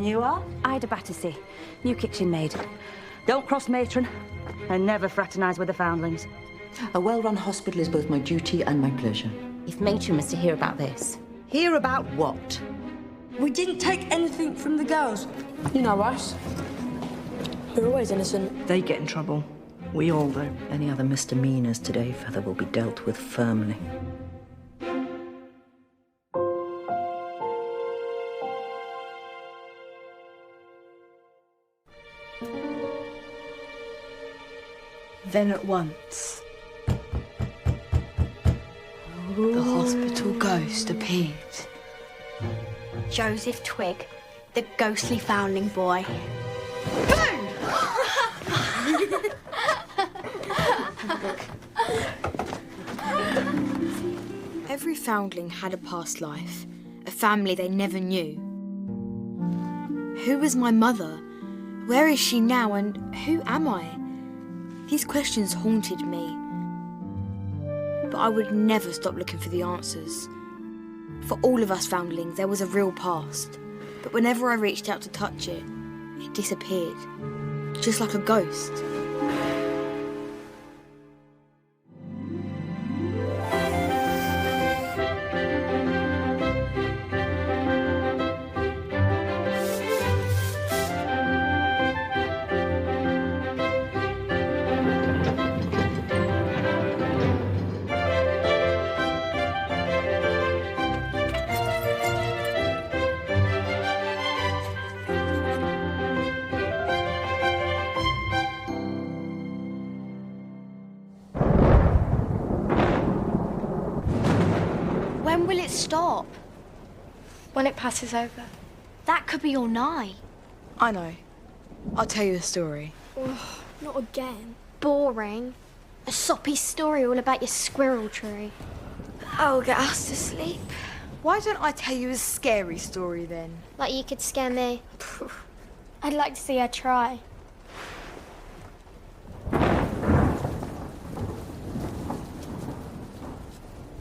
And you are? Ida Battersea, new kitchen maid. Don't cross matron, and never fraternise with the foundlings. A well-run hospital is both my duty and my pleasure. If matron was to hear about this. Hear about what? We didn't take anything from the girls. You know us. We're always innocent. They get in trouble. We all do. Any other misdemeanors today, Feather, will be dealt with firmly. Then at once, the hospital ghost appeared. Joseph Twig, the ghostly foundling boy. Every foundling had a past life, a family they never knew. Who was my mother? Where is she now, and who am I? These questions haunted me. But I would never stop looking for the answers. For all of us foundlings, there was a real past. But whenever I reached out to touch it, it disappeared. Just like a ghost. When will it stop? When it passes over. That could be all night. I know. I'll tell you a story. Not again. Boring. A soppy story all about your squirrel tree. I'll get us to sleep. Why don't I tell you a scary story then? Like you could scare me. I'd like to see her try.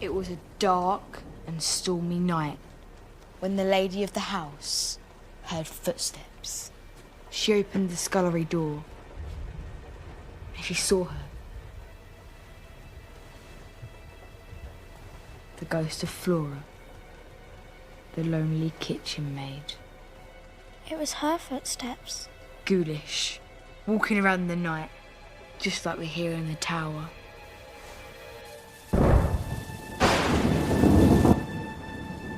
It was a dark and stormy night when the lady of the house heard footsteps. She opened the scullery door and she saw her. The ghost of Flora, the lonely kitchen maid. It was her footsteps. Ghoulish, walking around in the night, just like we hear in the tower.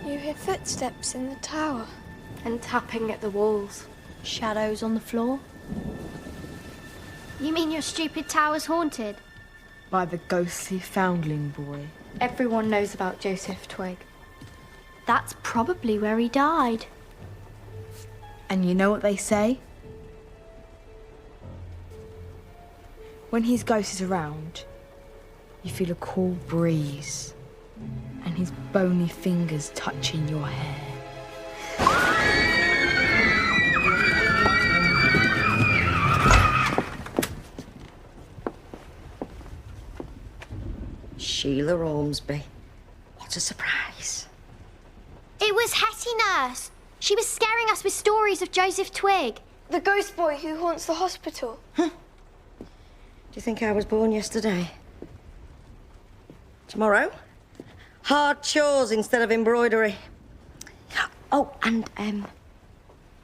You hear footsteps in the tower. And tapping at the walls. Shadows on the floor. You mean your stupid tower's haunted? By the ghostly foundling boy. Everyone knows about Joseph Twig. That's probably where he died. And you know what they say? When his ghost is around, you feel a cool breeze and his bony fingers touching your hair. Sheila Ormsby. What a surprise. It was Hetty, nurse. She was scaring us with stories of Joseph Twig. The ghost boy who haunts the hospital. Do you think I was born yesterday? Tomorrow? Hard chores instead of embroidery. Oh, and,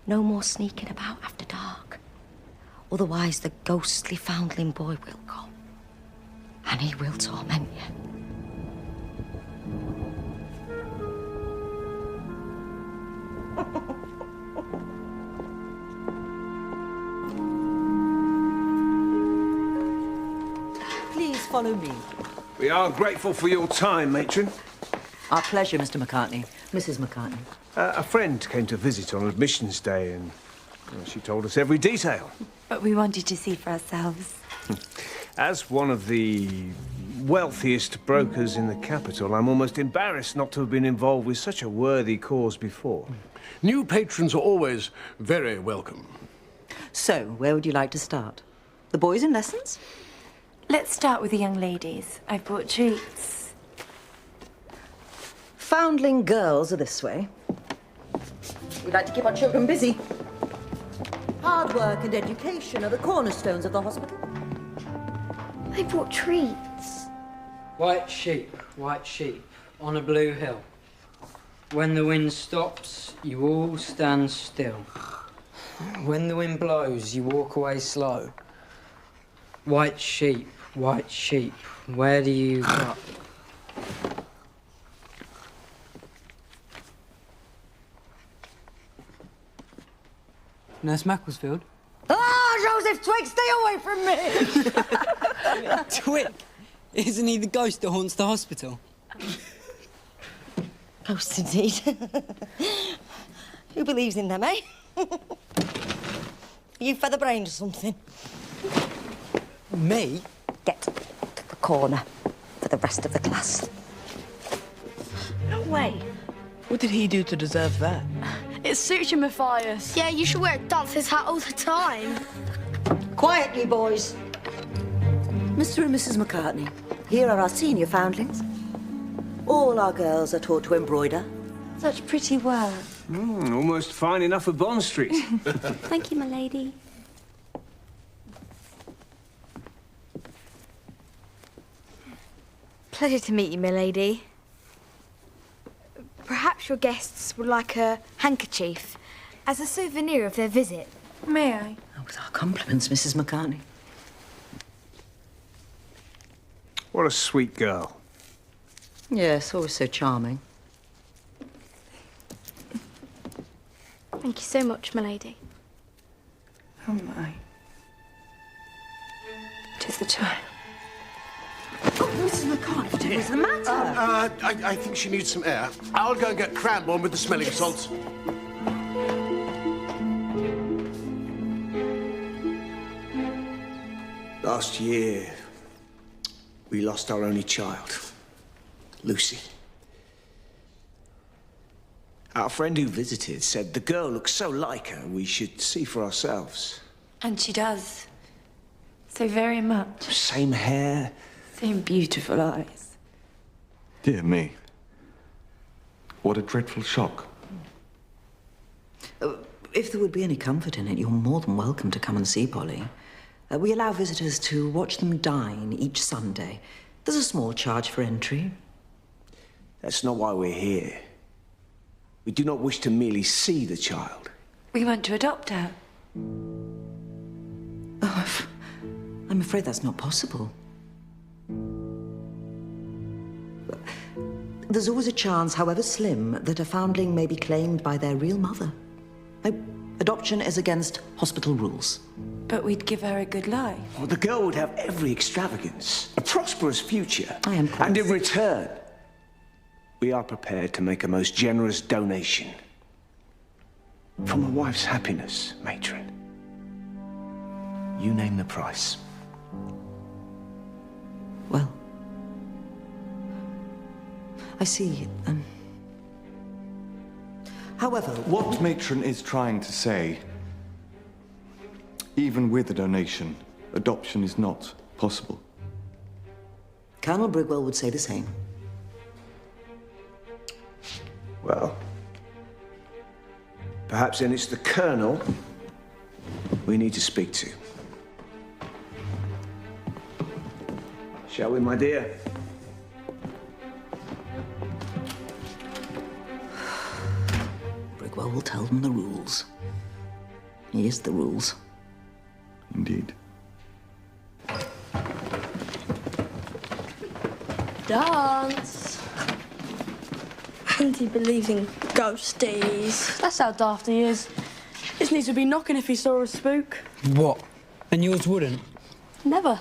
no more sneaking about after dark. Otherwise, the ghostly foundling boy will come. And he will torment you. Please follow me. We are grateful for your time, matron. Our pleasure, Mr. McCartney. Mrs. McCartney. A friend came to visit on admissions day and she told us every detail. But we wanted to see for ourselves. As one of the wealthiest brokers in the capital, I'm almost embarrassed not to have been involved with such a worthy cause before. New patrons are always very welcome. So, where would you like to start? The boys in lessons? Let's start with the young ladies. I've brought treats. Foundling girls are this way. We like to keep our children busy. Hard work and education are the cornerstones of the hospital. They brought treats. White sheep, on a blue hill. When the wind stops, you all stand still. When the wind blows, you walk away slow. White sheep, where do you go? Nurse Macclesfield? Ah, Joseph Twig, stay away from me! Twig? Isn't he the ghost that haunts the hospital? Ghosts, indeed. Who believes in them, eh? You feather-brained or something? Me? Get to the corner for the rest of the class. No way. What did he do to deserve that? It suits you, Matthias. Yeah, you should wear a dancer's hat all the time. Quietly, boys. Mr. and Mrs. McCartney, here are our senior foundlings. All our girls are taught to embroider. Such pretty work. Almost fine enough for Bond Street. Thank you, my lady. Pleasure to meet you, milady. Perhaps your guests would like a handkerchief as a souvenir of their visit. May I? With our compliments, Mrs. McCartney. What a sweet girl. Yes, always so charming. Thank you so much, my lady. Oh, my. 'Tis the time. Mrs. McCartney, what is the matter? I think she needs some air. I'll go and get Cranbourne with the smelling salts. Last year, we lost our only child, Lucy. Our friend who visited said the girl looked so like her, we should see for ourselves. And she does. So very much. Same hair. Same beautiful eyes. Dear me. What a dreadful shock. If there would be any comfort in it, you're more than welcome to come and see Polly. We allow visitors to watch them dine each Sunday. There's a small charge for entry. That's not why we're here. We do not wish to merely see the child. We want to adopt her. Oh, I'm afraid that's not possible. There's always a chance, however slim, that a foundling may be claimed by their real mother. Adoption is against hospital rules. But we'd give her a good life. Well, the girl would have every extravagance, a prosperous future. I am quite... And in return, we are prepared to make a most generous donation. For my wife's happiness, matron. You name the price. Well, I see. However... What matron is trying to say, even with a donation, adoption is not possible. Colonel Brigwell would say the same. Well, perhaps then it's the Colonel we need to speak to. Shall we, my dear? Brigwell will tell them the rules. He is the rules. Indeed. Dance. Andy believes in ghosties. That's how daft he is. His knees would be knocking if he saw a spook. What? And yours wouldn't? Never.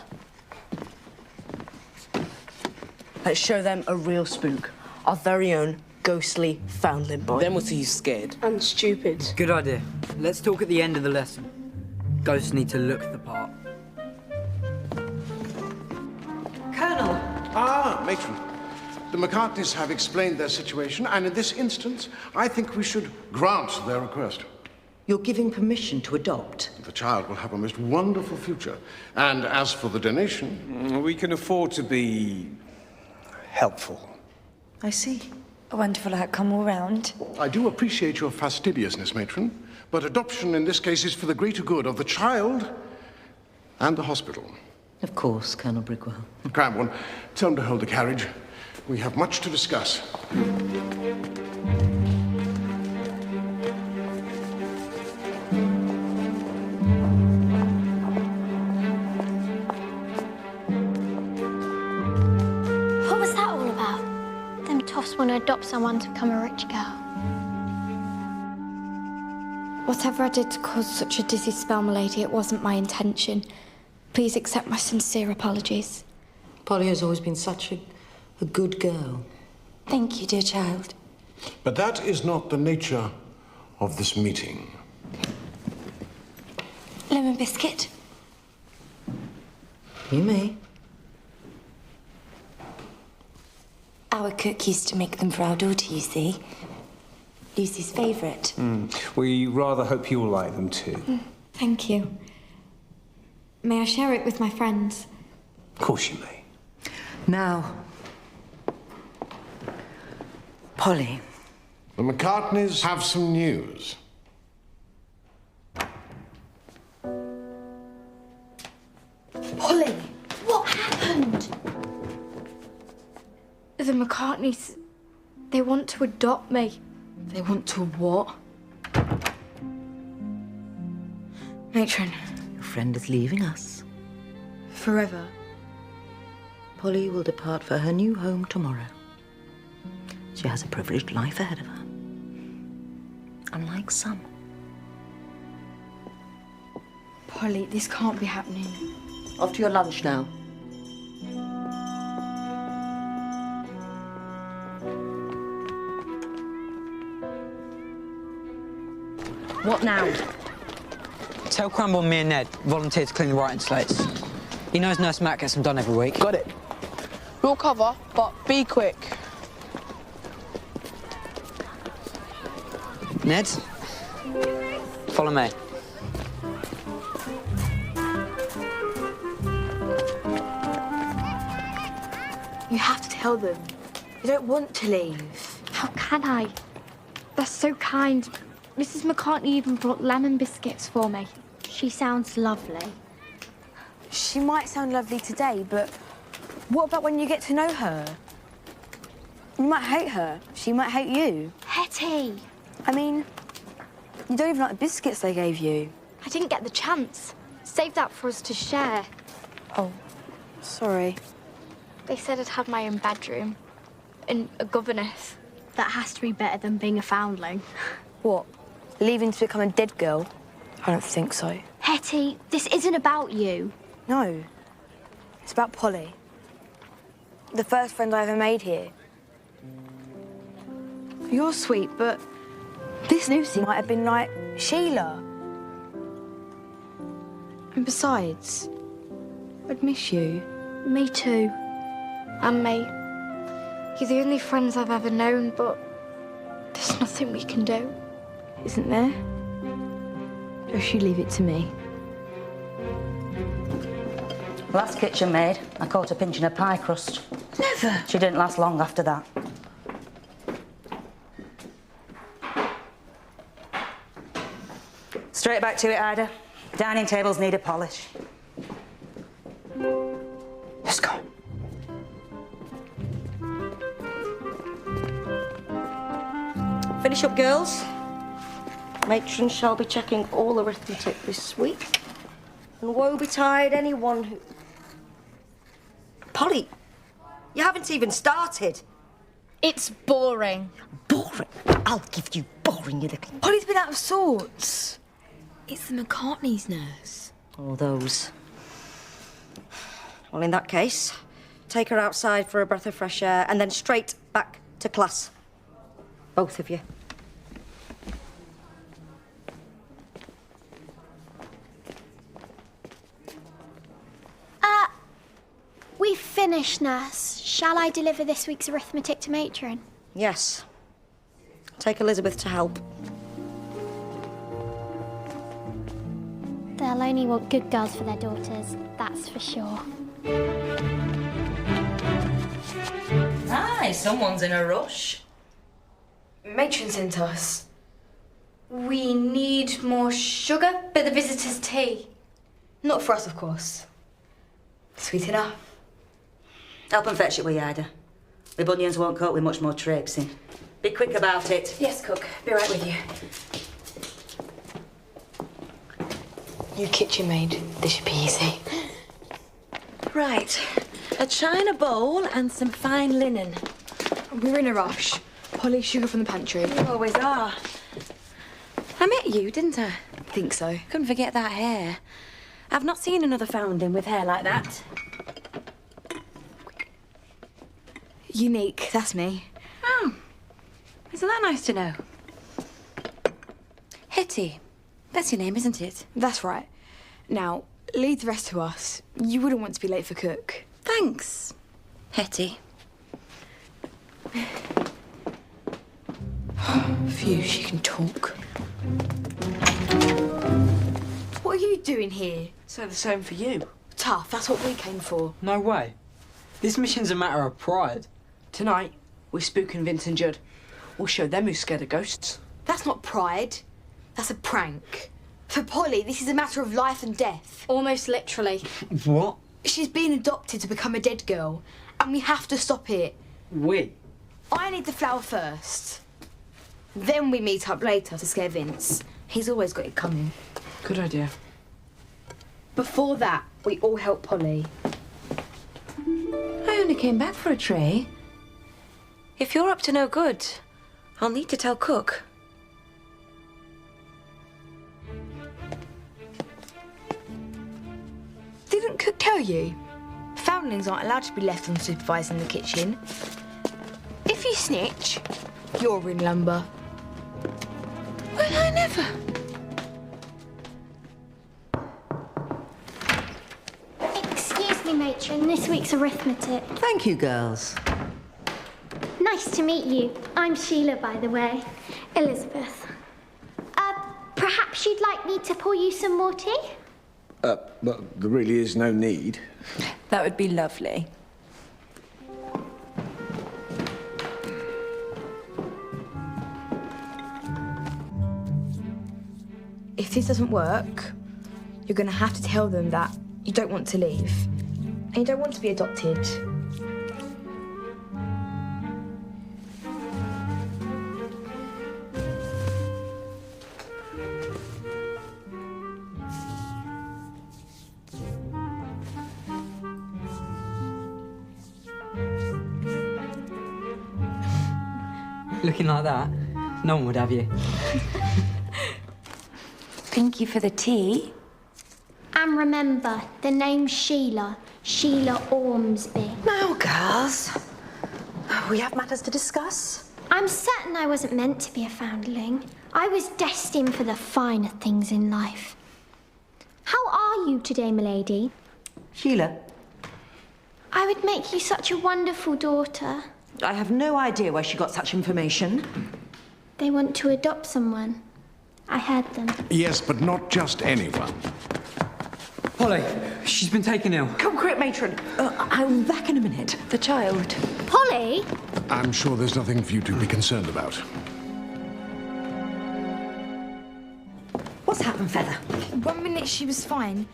Let's show them a real spook. Our very own ghostly foundling boy. Then we'll see who's scared. And stupid. Good idea. Let's talk at the end of the lesson. Ghosts need to look the part. Colonel! Ah, matron. The McCartneys have explained their situation, and in this instance, I think we should grant their request. You're giving permission to adopt? The child will have a most wonderful future. And as for the donation... We can afford to be helpful. I see. A wonderful outcome all round. I do appreciate your fastidiousness, matron. but adoption in this case is for the greater good of the child and the hospital. Of course, Colonel Brigwell. Cranbourne, tell him to hold the carriage. We have much to discuss. What was that all about? Them toffs want to adopt someone to become a rich girl. Whatever I did to cause such a dizzy spell, m'lady, it wasn't my intention. Please accept my sincere apologies. Polly has always been such a good girl. Thank you, dear child. But that is not the nature of this meeting. Lemon biscuit? You may. Our cook used to make them for our daughter, you see. Lucy's favourite. We rather hope you'll like them too. Thank you. May I share it with my friends? Of course you may. Now, Polly. The McCartneys have some news. Polly, what happened? The McCartneys, they want to adopt me. They want to what? Matron. Your friend is leaving us. Forever. Polly will depart for her new home tomorrow. She has a privileged life ahead of her. Unlike some. Polly, this can't be happening. Off to your lunch now. What now? Tell Cranbourne me and Ned volunteer to clean the writing slates. He knows Nurse Matt gets them done every week. Got it. We'll cover, but be quick. Ned, follow me. You have to tell them. You don't want to leave. How can I? They're so kind. Mrs. McCartney even brought lemon biscuits for me. She sounds lovely. She might sound lovely today, but what about when you get to know her? You might hate her. She might hate you. Hetty! I mean, you don't even like the biscuits they gave you. I didn't get the chance. Save that for us to share. Oh, sorry. They said I'd have my own bedroom and a governess. That has to be better than being a foundling. What? Leaving to become a dead girl? I don't think so. Hetty, this isn't about you. No. It's about Polly. The first friend I ever made here. You're sweet, but this Lucy might have been like Sheila. And besides, I'd miss you. Me too. And mate. You're the only friends I've ever known, but there's nothing we can do. Isn't there? Just you leave it to me. Last kitchen maid, I caught her pinching a pie crust. Never. She didn't last long after that. Straight back to it, Ida. Dining tables need a polish. Let's go. Finish up, girls. Matron shall be checking all arithmetic this week. And woe betide anyone who... Polly, you haven't even started. It's boring. Boring? I'll give you boring, you little... Polly's been out of sorts. It's the McCartney's nurse. Oh, those. Well, in that case, take her outside for a breath of fresh air and then straight back to class. Both of you. We've finished, nurse. Shall I deliver this week's arithmetic to matron? Yes. Take Elizabeth to help. They'll only want good girls for their daughters, that's for sure. Aye, someone's in a rush. Matron sent us. We need more sugar for the visitors' tea. Not for us, of course. Sweet enough. Help and fetch it, will you, Ida? The bunions won't cope with much more traipsing. Be quick about it. Yes, cook. Be right with you. You kitchen maid. This should be easy. Right. A china bowl and some fine linen. We're in a rush. Polly, sugar from the pantry. You always are. I met you, didn't I? Think so. Couldn't forget that hair. I've not seen another foundling with hair like that. Unique, that's me. Oh. Isn't that nice to know? Hetty. That's your name, isn't it? That's right. Now, leave the rest to us. You wouldn't want to be late for cook. Thanks, Hetty. Phew, she can talk. What are you doing here? So the same for you. Tough, that's what we came for. No way. This mission's a matter of pride. Tonight, we're spooking Vince and Judd. We'll show them who's scared of ghosts. That's not pride. That's a prank. For Polly, this is a matter of life and death. Almost literally. What? She's been adopted to become a dead girl, and we have to stop it. We? I need the flour first. Then we meet up later to scare Vince. He's always got it coming. Good idea. Before that, we all help Polly. I only came back for a tray. If you're up to no good, I'll need to tell Cook. Didn't Cook tell you? Foundlings aren't allowed to be left unsupervised in the kitchen. If you snitch, you're in lumber. Well, I never. Excuse me, matron. This week's arithmetic. Thank you, girls. Nice to meet you. I'm Sheila, by the way. Elizabeth. Perhaps you'd like me to pour you some more tea? Well, there really is no need. That would be lovely. If this doesn't work, you're going to have to tell them that you don't want to leave and you don't want to be adopted. Looking like that, no one would have you. Thank you for the tea. And remember, the name's Sheila. Sheila Ormsby. Now, girls, we have matters to discuss. I'm certain I wasn't meant to be a foundling. I was destined for the finer things in life. How are you today, milady? Sheila, I would make you such a wonderful daughter. I have no idea where she got such information. They want to adopt someone. I heard them. Yes, but not just anyone. Polly, she's been taken ill. Come quick, matron. I'm back in a minute. The child. Polly? I'm sure there's nothing for you to be concerned about. What's happened, Feather? 1 minute she was fine,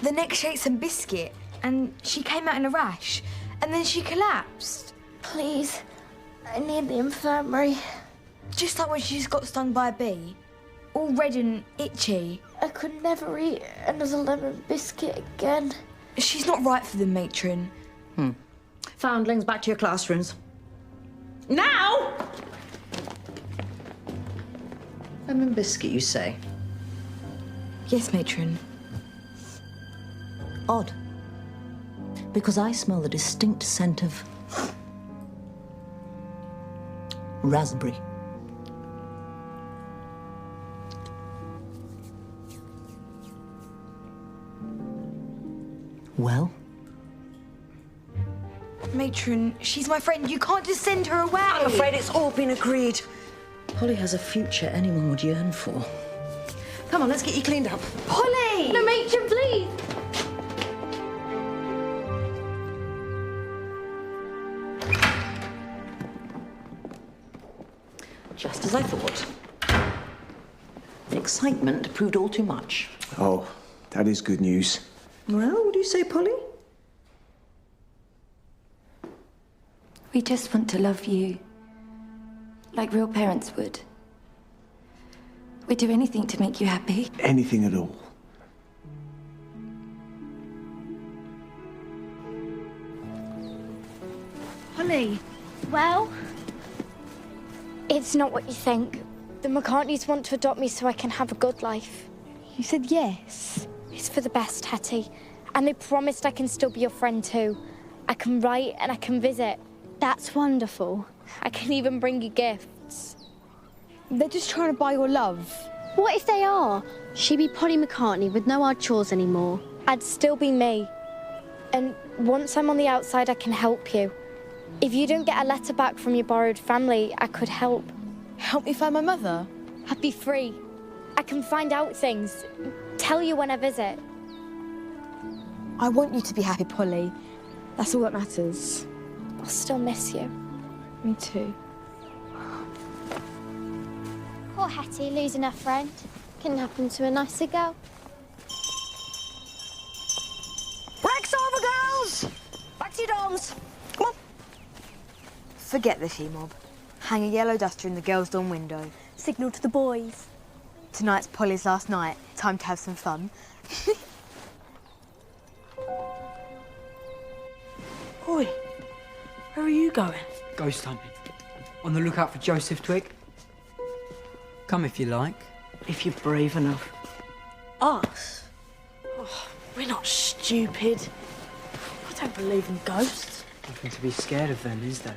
the next she ate some biscuit and she came out in a rash and then she collapsed. Please, I need the infirmary. Just like when she just got stung by a bee. All red and itchy. I could never eat another lemon biscuit again. She's not right for them, matron. Foundlings, back to your classrooms. Now! Lemon biscuit, you say? Yes, matron. Odd. Because I smell the distinct scent of raspberry. Well? Matron, she's my friend. You can't just send her away. I'm afraid it's all been agreed. Polly has a future anyone would yearn for. Come on, let's get you cleaned up. Polly! No, matron, please. Just as I thought. excitement proved all too much. Oh, that is good news. Well, what do you say, Polly? We just want to love you. Like real parents would. We'd do anything to make you happy. Anything at all. Polly. Well, It's not what you think. The McCartneys want to adopt me so I can have a good life. You said yes. It's for the best, Hetty. And they promised I can still be your friend too. I can write and I can visit. that's wonderful. I can even bring you gifts. They're just trying to buy your love. What if they are? She'd be Polly McCartney with no hard chores anymore. I'd still be me. And once I'm on the outside, I can help you. If you don't get a letter back from your borrowed family, I could help. Help me find my mother? I'd be free. I can find out things. Tell you when I visit. I want you to be happy, Polly. That's all that matters. I'll still miss you. Me too. Poor Hetty losing her friend. Couldn't happen to a nicer girl. Break's over, girls! Back to your dorms. Come on. Forget the she-mob. Hang a yellow duster in the girls' dorm window. Signal to the boys. Tonight's Polly's last night. Time to have some fun. Oi, where are you going? Ghost hunting. On the lookout for Joseph Twig. Come if you like. If you're brave enough. Us? Oh, we're not stupid. I don't believe in ghosts. Nothing to be scared of then, is there?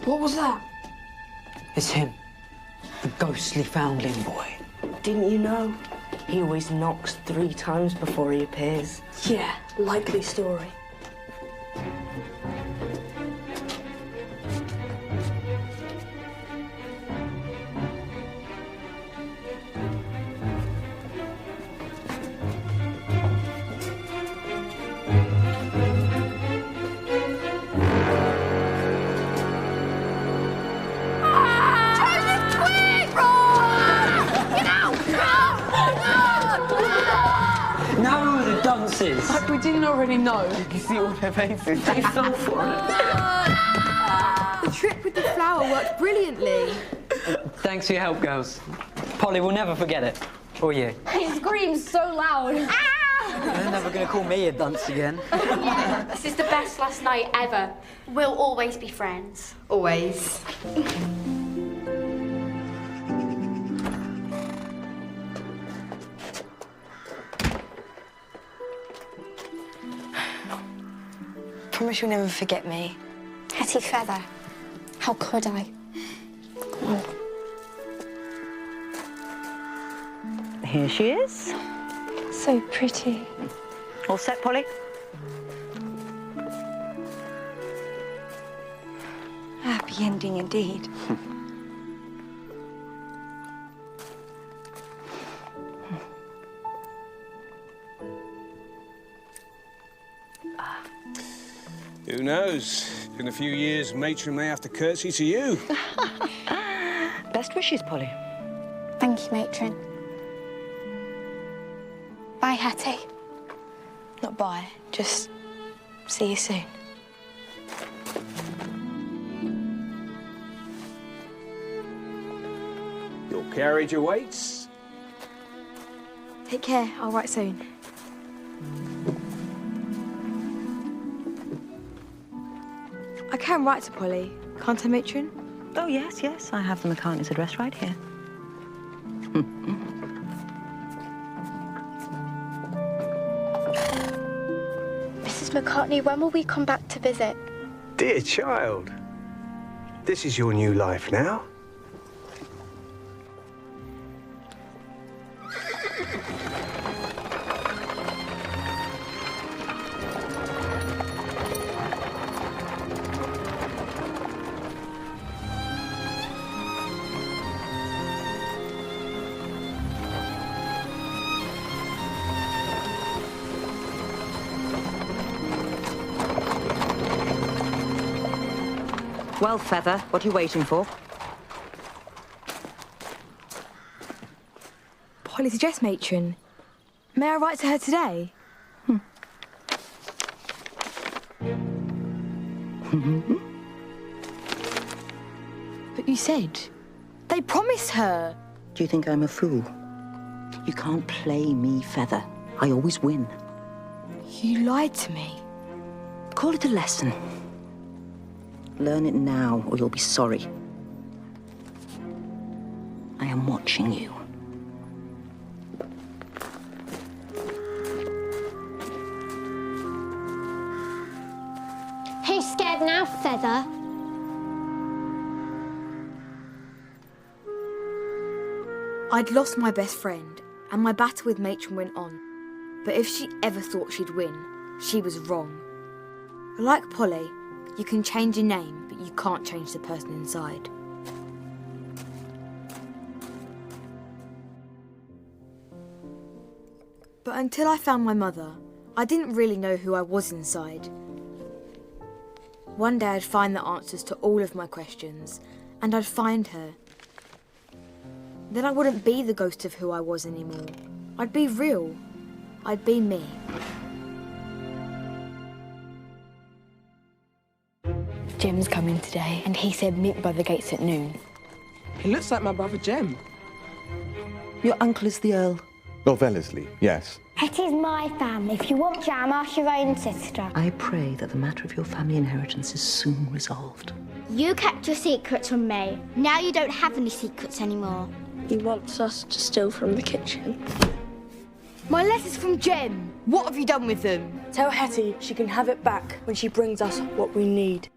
What was that? It's him. The ghostly foundling boy. Didn't you know? He always knocks 3 times before he appears. Yeah, likely story. No, the dunces! Like we didn't already know. You can see all their faces. They fell for it. The trick with the flower worked brilliantly. Thanks for your help, girls. Polly will never forget it. Or you. He screams so loud. You're never going to call me a dunce again. This is the best last night ever. We'll always be friends. Always. Promise you'll never forget me. Hetty Feather. How could I? Come on. Here she is. So pretty. All set, Polly? Happy ending indeed. Who knows? In a few years, Matron may have to curtsy to you. Best wishes, Polly. Thank you, Matron. Bye, Hetty. Not bye, just see you soon. Your carriage awaits. Take care, I'll write soon. I can write to Polly, can't I, matron? Oh, yes, yes. I have the McCartney's address right here. Mrs. McCartney, when will we come back to visit? Dear child, this is your new life now. Well, Feather, what are you waiting for? Polly's address, matron. May I write to her today? But you said they promised her. Do you think I'm a fool? You can't play me, Feather. I always win. You lied to me. Call it a lesson. Learn it now, or you'll be sorry. I am watching you. Who's scared now, Feather? I'd lost my best friend, and my battle with matron went on. But if she ever thought she'd win, she was wrong. Like Polly, you can change your name, but you can't change the person inside. But until I found my mother, I didn't really know who I was inside. One day I'd find the answers to all of my questions, and I'd find her. Then I wouldn't be the ghost of who I was anymore. I'd be real. I'd be me. Jim's coming today, and he said meet by the gates at noon. He looks like my brother Jem. Your uncle is the Earl. Lord Wellesley, yes. Hetty's my family. If you want jam, ask your own sister. I pray that the matter of your family inheritance is soon resolved. You kept your secrets from me. Now you don't have any secrets anymore. He wants us to steal from the kitchen. My letters from Jem. What have you done with them? Tell Hetty she can have it back when she brings us what we need.